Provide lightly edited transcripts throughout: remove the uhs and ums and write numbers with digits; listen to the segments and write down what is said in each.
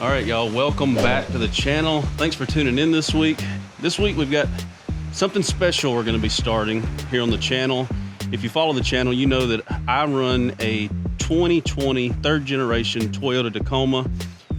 All right, y'all, welcome back to the channel. Thanks for tuning in this week. This week we've got something special we're gonna be starting here on the channel. If you follow the channel, you know that I run a 2020 third generation Toyota Tacoma.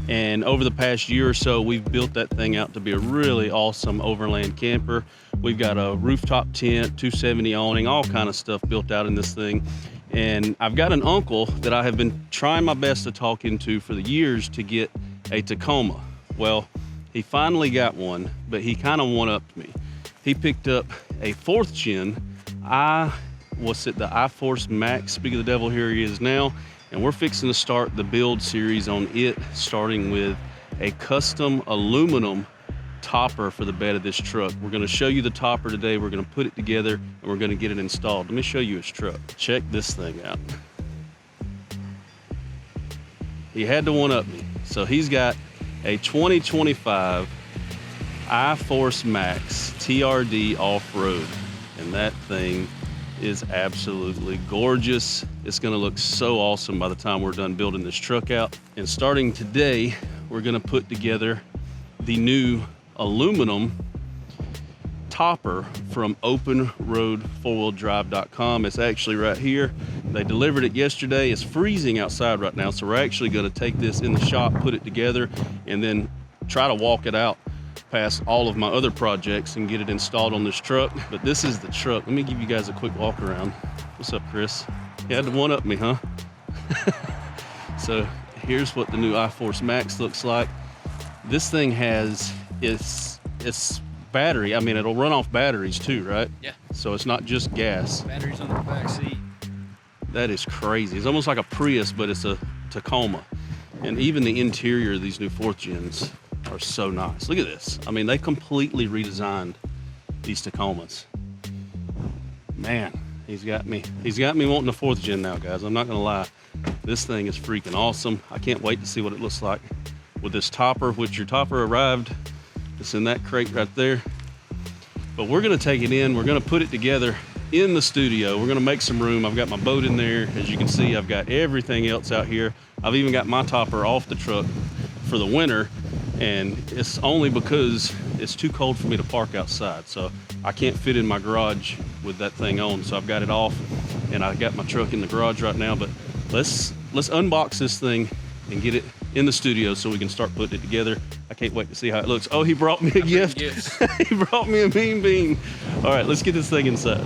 And over the past year or so, we've built that thing out to be a really awesome overland camper. We've got a rooftop tent, 270 awning, all kind of stuff built out in this thing. And I've got an uncle that I have been trying my best to talk into for the years to get a Tacoma. Well, he finally got one, but he kind of one-upped me. He picked up a 4th gen. I was at the iForce Max, speak of the devil, here he is now. And we're fixing to start the build series on it, starting with a custom aluminum topper for the bed of this truck. We're gonna show you the topper today. We're gonna put it together and we're gonna get it installed. Let me show you his truck. Check this thing out. He had to one-up me. So he's got a 2025 iForce Max TRD off-road, and that thing is absolutely gorgeous. It's gonna look so awesome by the time we're done building this truck out. And starting today, we're gonna put together the new aluminum topper from OpenRoad4wheeldrive.com. It's actually right here. They delivered it yesterday. It's freezing outside right now, so we're actually gonna take this in the shop, put it together, and then try to walk it out past all of my other projects and get it installed on this truck. But this is the truck. Let me give you guys a quick walk around. What's up, Chris? You had to one-up me, huh? So here's what the new iForce Max looks like. This thing has its battery. I mean, it'll run off batteries too, right? Yeah. So it's not just gas. Batteries on the back seat. That is crazy. It's almost like a Prius, but it's a Tacoma. And even the interior of these new 4th gens are so nice. Look at this. I mean, they completely redesigned these Tacomas. Man, he's got me wanting a 4th gen now, guys. I'm not gonna lie. This thing is freaking awesome. I can't wait to see what it looks like with this topper, which your topper arrived. It's in that crate right there. But we're gonna take it in, we're gonna put it together in the studio. We're gonna make some room. I've got my boat in there. As you can see, I've got everything else out here. I've even got my topper off the truck for the winter, and it's only because it's too cold for me to park outside. So I can't fit in my garage with that thing on. So I've got it off, and I got my truck in the garage right now. But let's unbox this thing and get it in the studio so we can start putting it together. I can't wait to see how it looks. Oh, he brought me a gift. He brought me a mean bean. All right, let's get this thing inside.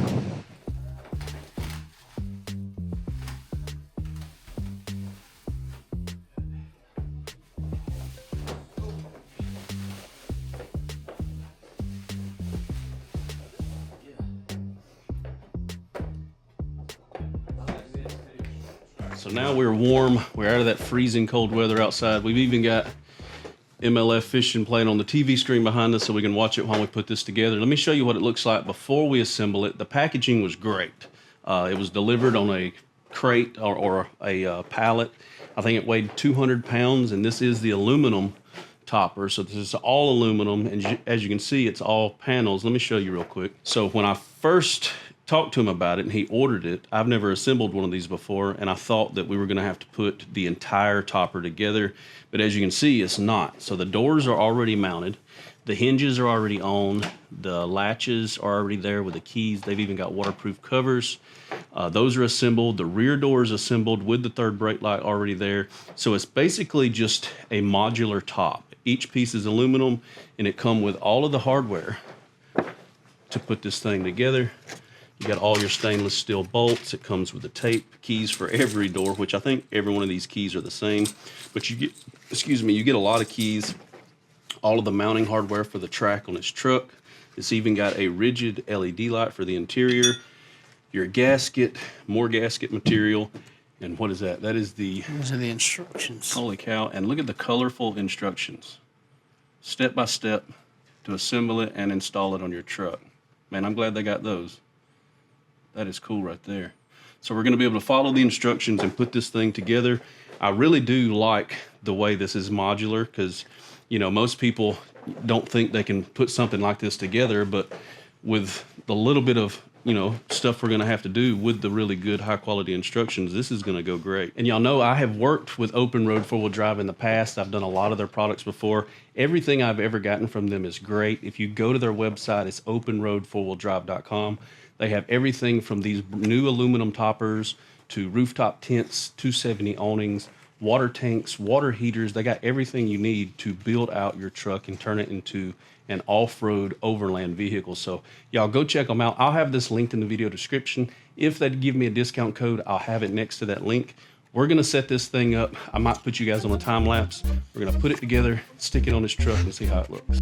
So now we're warm. We're out of that freezing cold weather outside. We've even got MLF fishing playing on the TV screen behind us so we can watch it while we put this together. Let me show you what it looks like before we assemble it. The packaging was great. It was delivered on a crate or a pallet. I think it weighed 200 pounds, and this is the aluminum topper. So this is all aluminum, and as you can see, it's all panels. Let me show you real quick. So when I first talked to him about it and he ordered it, I've never assembled one of these before, and I thought that we were gonna have to put the entire topper together, but as you can see, it's not. So the doors are already mounted, the hinges are already on, the latches are already there with the keys. They've even got waterproof covers. Those are assembled. The rear door is assembled with the 3rd brake light already there. So it's basically just a modular top. Each piece is aluminum, and it comes with all of the hardware to put this thing together. You got all your stainless steel bolts. It comes with the tape, keys for every door, which I think every one of these keys are the same. But you get, you get a lot of keys. All of the mounting hardware for the track on this truck. It's even got a rigid LED light for the interior. Your gasket, more gasket material. And what is that? That is the... Those are the instructions. Holy cow. And look at the colorful instructions. Step by step to assemble it and install it on your truck. Man, I'm glad they got those. That is cool right there. So we're gonna be able to follow the instructions and put this thing together. I really do like the way this is modular, because, you know, most people don't think they can put something like this together, but with the little bit of stuff we're going to have to do with the really good high quality instructions, this is going to go great. And y'all know I have worked with OpenRoad 4-wheel drive in the past. I've done a lot of their products before. Everything I've ever gotten from them is great. If you go to their website, it's openroad4wheeldrive.com. They have everything from these new aluminum toppers to rooftop tents, 270 awnings, water tanks, water heaters. They got everything you need to build out your truck and turn it into an off-road overland vehicle. So y'all go check them out. I'll have this linked in the video description. If they give me a discount code, I'll have it next to that link. We're gonna set this thing up. I might put you guys on a time lapse. We're gonna put it together, stick it on this truck, and see how it looks.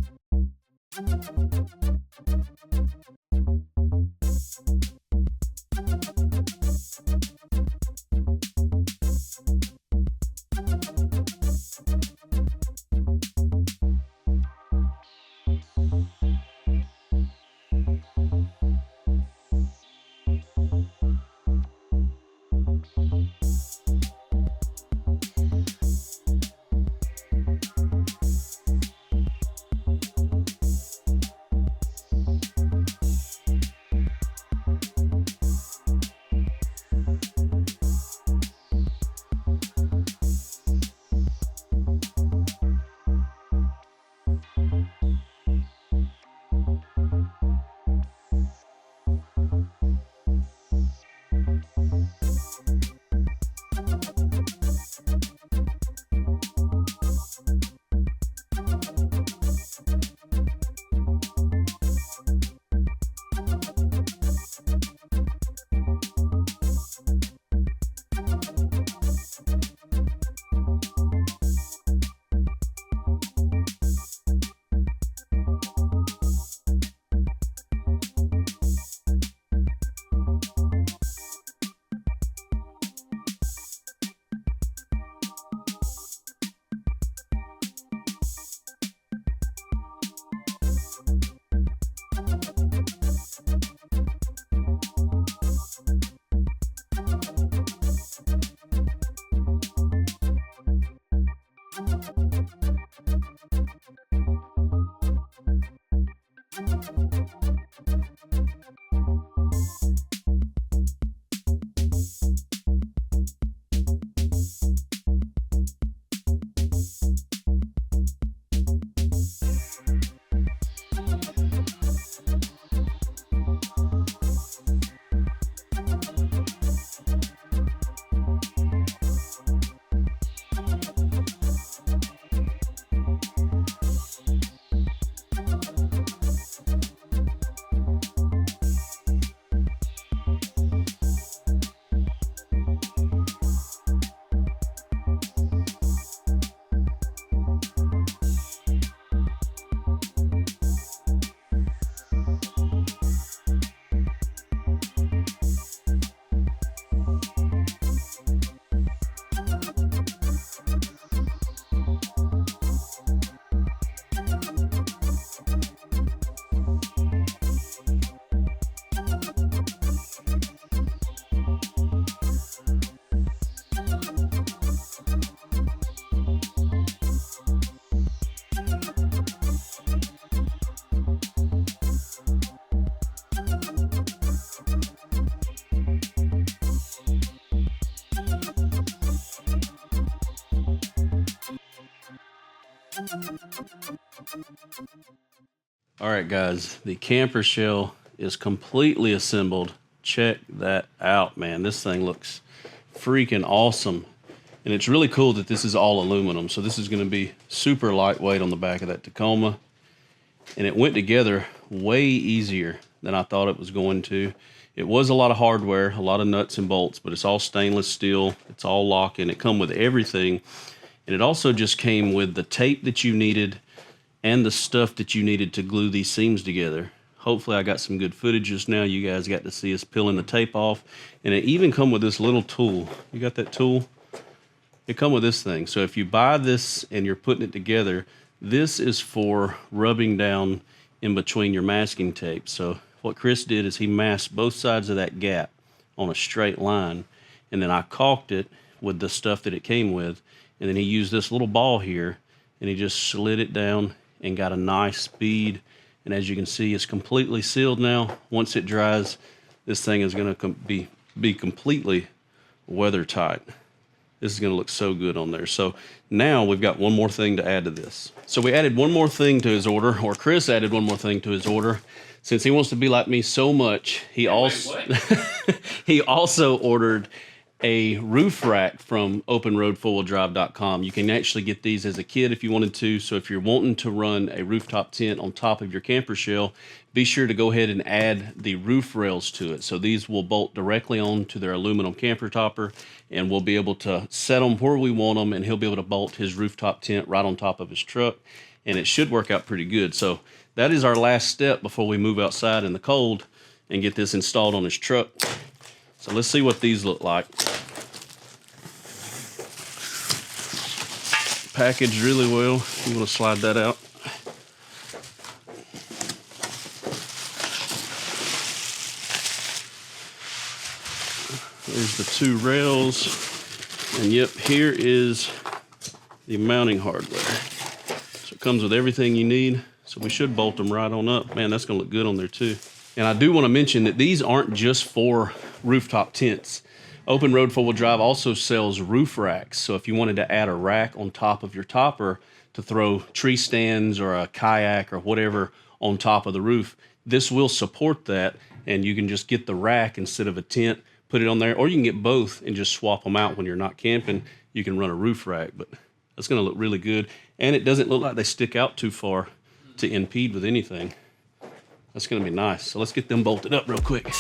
All right, guys, the camper shell is completely assembled. Check that out, man. This thing looks freaking awesome. And it's really cool that this is all aluminum. So this is going to be super lightweight on the back of that Tacoma. And it went together way easier than I thought it was going to. It was a lot of hardware, a lot of nuts and bolts, but it's all stainless steel. It's all locking. It come with everything. And it also just came with the tape that you needed and the stuff that you needed to glue these seams together. Hopefully I got some good footage just now. You guys got to see us peeling the tape off. And it even come with this little tool. You got that tool? It come with this thing. So if you buy this and you're putting it together, this is for rubbing down in between your masking tape. So what Chris did is he masked both sides of that gap on a straight line. And then I caulked it with the stuff that it came with. And then he used this little ball here and he just slid it down and got a nice bead. And as you can see, it's completely sealed now. Once it dries, this thing is going to be completely weather tight. This is going to look so good on there. So now we've got one more thing to add to this. So we added one more thing to his order, or Chris added one more thing to his order. Since he wants to be like me so much, he also he also ordered a roof rack from OpenRoad4wheeldrive.com. You can actually get these as a kit if you wanted to. So if you're wanting to run a rooftop tent on top of your camper shell, be sure to go ahead and add the roof rails to it. So these will bolt directly onto their aluminum camper topper, and we'll be able to set them where we want them, and he'll be able to bolt his rooftop tent right on top of his truck, and it should work out pretty good. So that is our last step before we move outside in the cold and get this installed on his truck. So let's see what these look like. Packaged really well. You want to slide that out. There's the two rails. And yep, here is the mounting hardware. So it comes with everything you need. So we should bolt them right on up. Man, that's gonna look good on there too. And I do want to mention that these aren't just for rooftop tents. OpenRoad 4-wheel drive also sells roof racks. So if you wanted to add a rack on top of your topper to throw tree stands or a kayak or whatever on top of the roof, this will support that. And you can just get the rack instead of a tent, put it on there, or you can get both and just swap them out when you're not camping. You can run a roof rack, but that's gonna look really good. And it doesn't look like they stick out too far to impede with anything. That's gonna be nice. So let's get them bolted up real quick.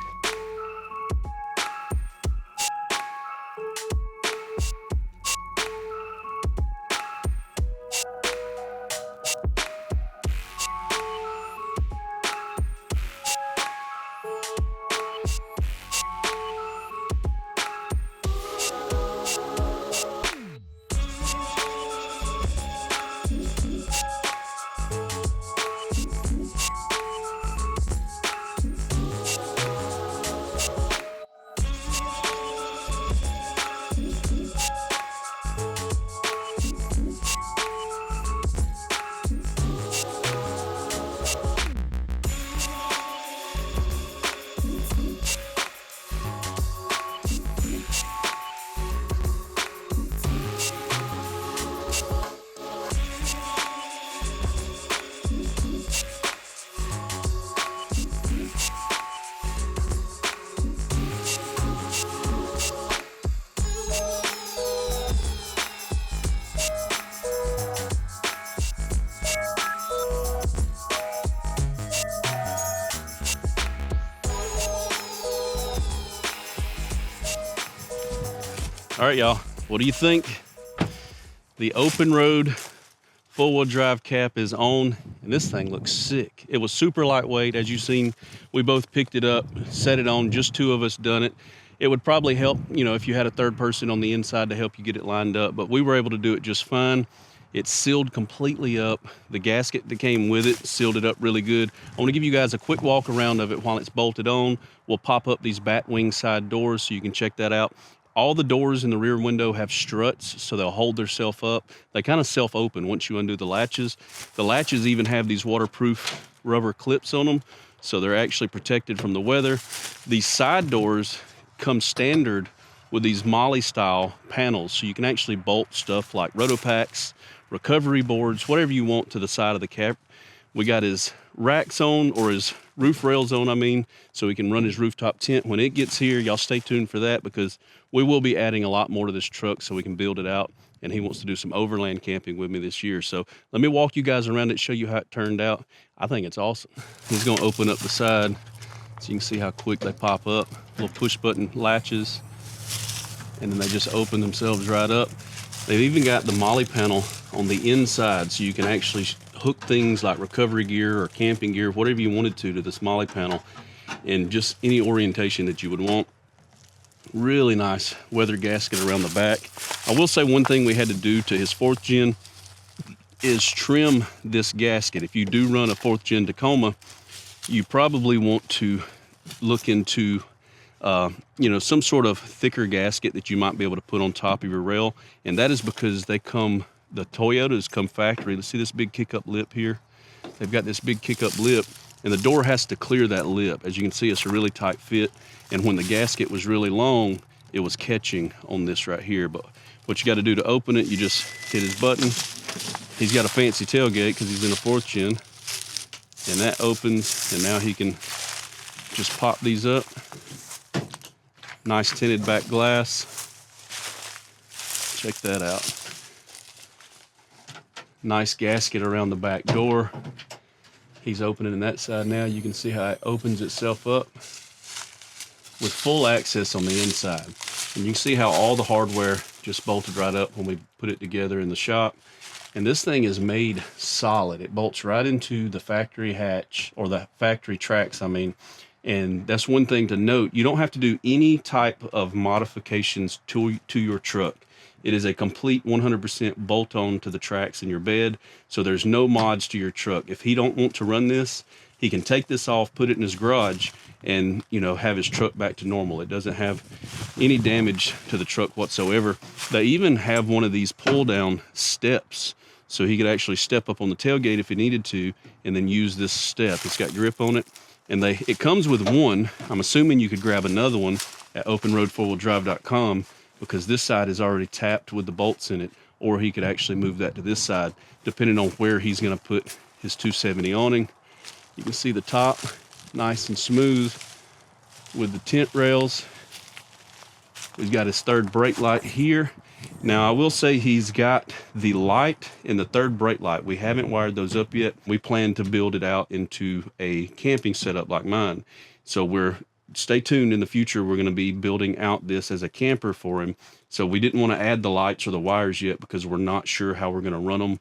All right, y'all, what do you think? The OpenRoad 4-wheel drive cap is on, and this thing looks sick. It was super lightweight. As you've seen, we both picked it up, set it on, just two of us done it. It would probably help, you know, if you had a third person on the inside to help you get it lined up, but we were able to do it just fine. It's sealed completely up. The gasket that came with it sealed it up really good. I want to give you guys a quick walk around of it while it's bolted on. We'll pop up these bat wing side doors so you can check that out. All the doors in the rear window have struts, so they'll hold themselves up. They kind of self-open once you undo the latches. The latches even have these waterproof rubber clips on them, so they're actually protected from the weather. These side doors come standard with these Molly style panels, so you can actually bolt stuff like rotopacks, recovery boards, whatever you want to the side of the cap. We got his racks on, or his roof rails on, I mean, so he can run his rooftop tent when it gets here. Y'all stay tuned for that, because we will be adding a lot more to this truck so we can build it out, and he wants to do some overland camping with me this year. So let me walk you guys around it, show you how it turned out. I think it's awesome. He's gonna open up the side so you can see how quick they pop up. Little push button latches, and then they just open themselves right up. They've even got the Molly panel on the inside, so you can actually hook things like recovery gear or camping gear, whatever you wanted to this Molly panel, in just any orientation that you would want. Really nice weather gasket around the back. I will say one thing we had to do to his 4th gen is trim this gasket. If you do run a 4th gen Tacoma, you probably want to look into you know, some sort of thicker gasket that you might be able to put on top of your rail, and that is because they come, the Toyotas come factory. Let's see this big kick-up lip here. They've got this big kick-up lip, And the door has to clear that lip. As you can see, it's a really tight fit. And when the gasket was really long, it was catching on this right here. But what you got to do to open it, you just hit his button. He's got a fancy tailgate because he's in a 4th gen. And that opens, and now he can just pop these up. Nice tinted back glass. Check that out. Nice gasket around the back door. He's opening that side now. You can see how it opens itself up with full access on the inside. And you can see how all the hardware just bolted right up when we put it together in the shop. And this thing is made solid. It bolts right into the factory hatch, or the factory tracks, I mean. And that's one thing to note. You don't have to do any type of modifications to your truck. It is a complete 100% bolt-on to the tracks in your bed, so there's no mods to your truck. If he don't want to run this, he can take this off, put it in his garage, and have his truck back to normal. It doesn't have any damage to the truck whatsoever. They even have one of these pull-down steps, so he could actually step up on the tailgate if he needed to, and then use this step. It's got grip on it, and it comes with one. I'm assuming you could grab another one at OpenRoad4WheelDrive.com, because this side is already tapped with the bolts in it, or he could actually move that to this side, depending on where he's going to put his 270 awning. You can see the top, nice and smooth with the tent rails. He's got his 3rd brake light here. Now, I will say he's got the light and the 3rd brake light. We haven't wired those up yet. We plan to build it out into a camping setup like mine. So stay tuned. In the future, we're going to be building out this as a camper for him. So we didn't want to add the lights or the wires yet because we're not sure how we're going to run them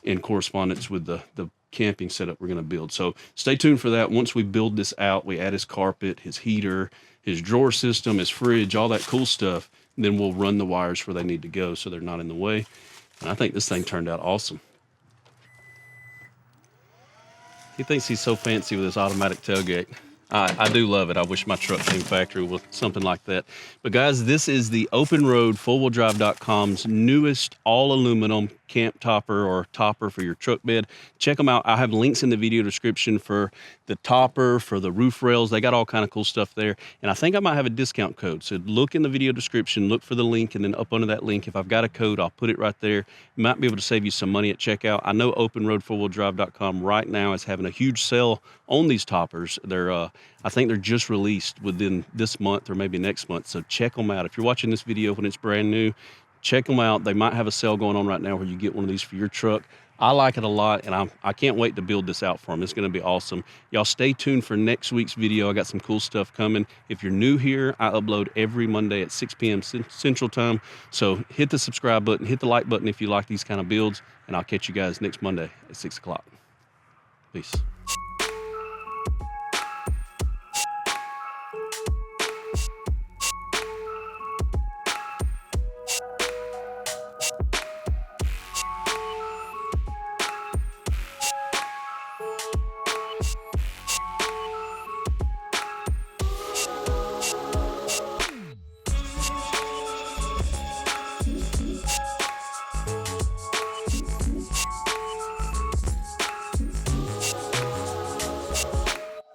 in correspondence with the camping setup we're going to build. So stay tuned for that. Once we build this out, we add his carpet, his heater, his drawer system, his fridge, all that cool stuff. And then we'll run the wires where they need to go so they're not in the way. And I think this thing turned out awesome. He thinks he's so fancy with this automatic tailgate. I do love it. I wish my truck came factory with something like that. But guys, this is the OpenRoad4WheelDrive.com's newest all aluminum camp topper, or topper for your truck bed. Check them out. I have links in the video description for the topper, for the roof rails. They got all kind of cool stuff there. And I think I might have a discount code. So look in the video description, look for the link, and then up under that link, if I've got a code, I'll put it right there. Might be able to save you some money at checkout. I know OpenRoad4WheelDrive.com right now is having a huge sale on these toppers. I think they're just released within this month or maybe next month. So check them out. If you're watching this video when it's brand new, check them out. They might have a sale going on right now where you get one of these for your truck. I like it a lot, and I can't wait to build this out for them. It's going to be awesome. Y'all stay tuned for next week's video. I got some cool stuff coming. If you're new here, I upload every Monday at 6 p.m. Central Time. So hit the subscribe button, hit the like button if you like these kind of builds, and I'll catch you guys next Monday at 6 o'clock. Peace.